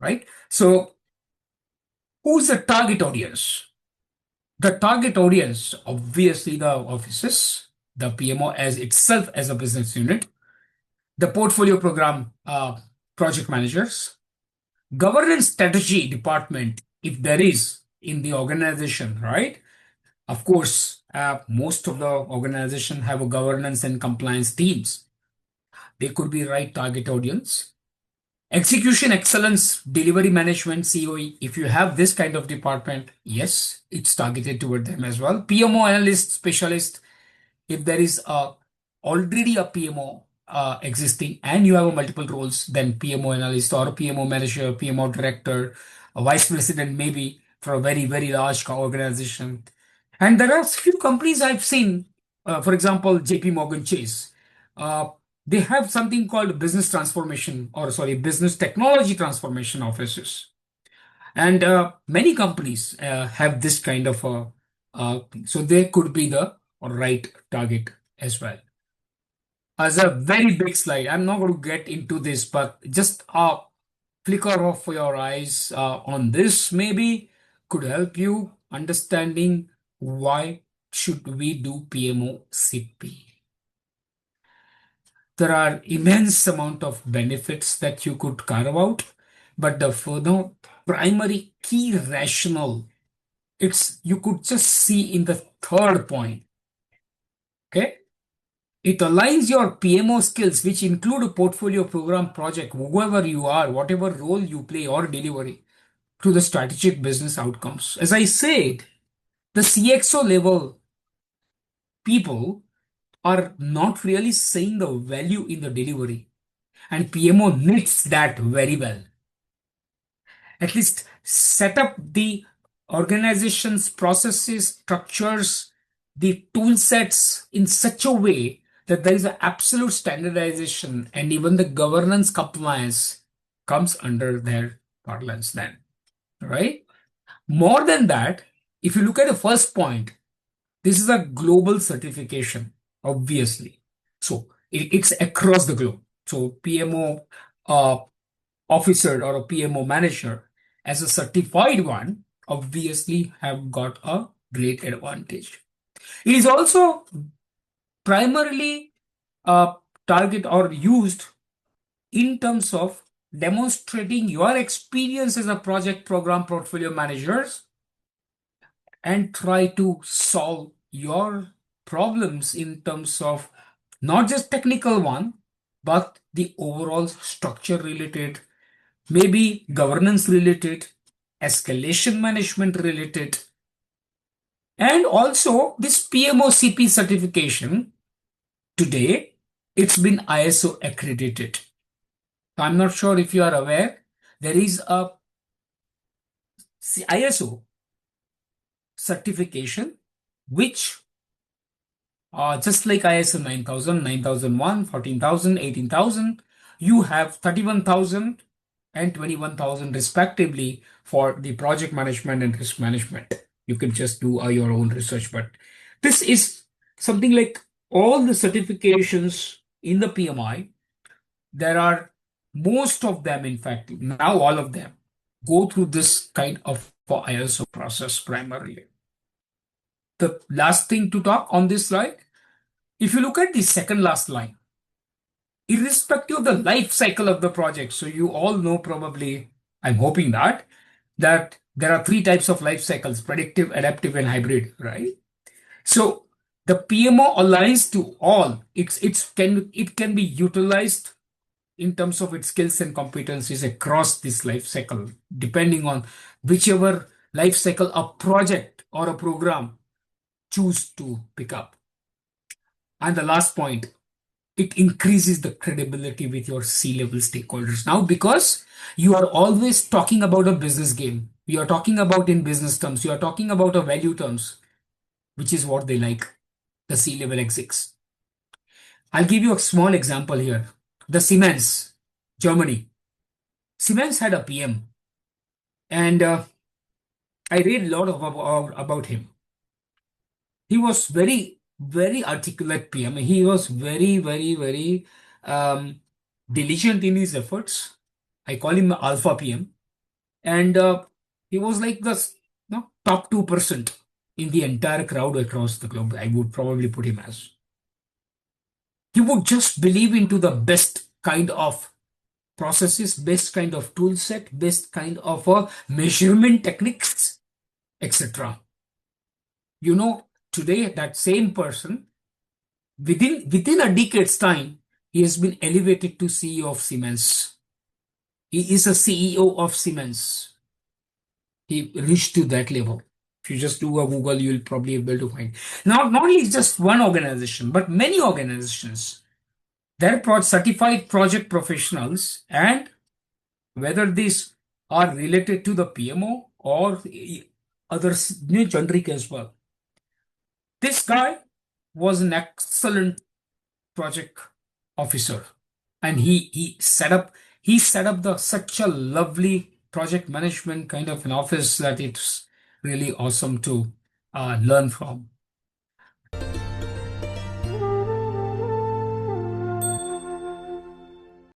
right? So who's the target audience? The target audience, obviously the offices, the PMO as itself as a business unit, the portfolio program project managers, governance strategy department, if there is in the organization, right? Of course, most of the organization have a governance and compliance teams. They could be right target audience. Execution excellence, delivery management, COE. If you have this kind of department, yes, it's targeted toward them as well. PMO analyst, specialist, if there is already a PMO existing and you have a multiple roles, then PMO analyst or a PMO manager, PMO director, a vice president maybe for a very, very large organization. And there are few companies I've seen, for example, JP Morgan Chase. Uh, they have something called business transformation, or sorry, business technology transformation offices. And many companies have this kind of so they could be the right target as well. As a very big slide, I'm not going to get into this, but just a flicker of your eyes on this maybe could help you understanding why should we do PMOCP. There are immense amount of benefits that you could carve out, but the further primary key rationale, it's you could just see in the third point. Okay, it aligns your PMO skills, which include a portfolio program project, whoever you are, whatever role you play or delivery, to the strategic business outcomes. As I said, the CXO level people are not really seeing the value in the delivery, and PMO needs that very well. At least set up the organization's processes, structures, the tool sets in such a way that there is an absolute standardization and even the governance compliance comes under their parlance then, right? More than that, if you look at the first point, this is a global certification, obviously. So it's across the globe. So PMO uh, officer or a PMO manager as a certified one obviously have got a great advantage. It is also primarily target or used in terms of demonstrating your experience as a project program portfolio managers and try to solve your problems in terms of not just technical one, but the overall structure related, maybe governance related, escalation management related, and also this PMOCP certification today, it's been ISO accredited. I'm not sure if you are aware, there is a ISO certification which just like ISO 9000, 9001, 14,000, 18,000, you have 31,000 and 21,000 respectively for the project management and risk management. You can just do your own research, but this is something like all the certifications in the PMI. There are most of them, in fact, now all of them go through this kind of ISO process primarily. The last thing to talk on this slide, if you look at the second last line, irrespective of the life cycle of the project, so you all know probably, I'm hoping that there are three types of life cycles: predictive, adaptive, and hybrid, right? So the PMO aligns to all. It can be utilized in terms of its skills and competencies across this life cycle, depending on whichever life cycle a project or a program choose to pick up. And the last point, it increases the credibility with your C-level stakeholders now because you are always talking about a business game. You are talking about in business terms. You are talking about a value terms, which is what they like, the C-level execs. I'll give you a small example here. The Siemens, Germany. Siemens had a PM, and I read a lot about him. He was very, very articulate PM. He was very, very, very diligent in his efforts. I call him Alpha PM. And he was like the top 2% in the entire crowd across the globe. I would probably put him as. He would just believe into the best kind of processes, best kind of tool set, best kind of measurement techniques, etc. Today that same person, within a decade's time, he has been elevated to CEO of Siemens. He is a CEO of Siemens. He reached to that level. If you just do a Google, you'll probably be able to find. Now, not only just one organization, but many organizations. They're certified project professionals, and whether these are related to the PMO or others, generic as well. This guy was an excellent project officer, and he set up the such a lovely project management kind of an office that it's really awesome to learn from.